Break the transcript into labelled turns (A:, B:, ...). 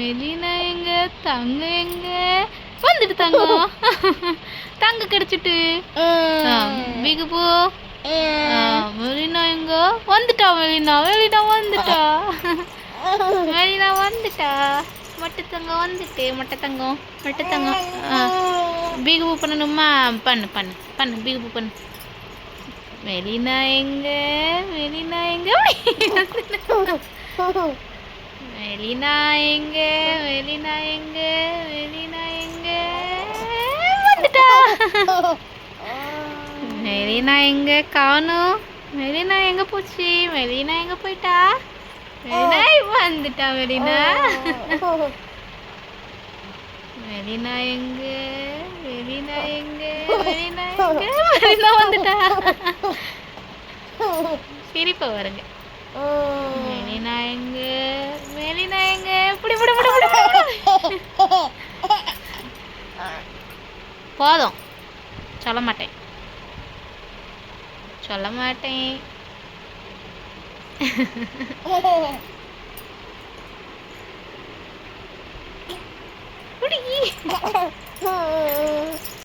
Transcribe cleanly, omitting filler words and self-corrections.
A: மெலினா எங்க? தங்கம் எங்க? வந்துட்டு தங்கம். தங்கம் கிடைச்சிட்டு. பிகுபு. மெலினா எங்க? வந்துட்டா மெலினா. மெலினா வந்துட்டா. மெலினா வந்துட்டா. மொட்டை தங்கம் வந்துட்டு. மொட்டை தங்கம். மொட்டை தங்கம். பிகுபு பண்ணணுமா? பண்ணு பண்ணு பண்ணு. பிகுபு பண்ணு. மெலினா எங்க? மெலினா எங்க? மெலினா எங்க? மெலினா எங்க? மெலினா எங்க? வந்துட்டா. மெலினா எங்க காணோம்? மெலினா எங்க போச்சு? மெலினா எங்க போயிட்டா? மெலினா வந்துட்டா மெலினா. மெலினா எங்க? மெலினா எங்க? மெலினா எங்க? மெலினா வந்துட்டா. சிரிப்பா வருங்க. மெலினா எங்க? மெலினா எங்க? புடி புடி புடி புடி புடி. போதும். சொல்ல மாட்டேன். சொல்ல மாட்டேன். புடி.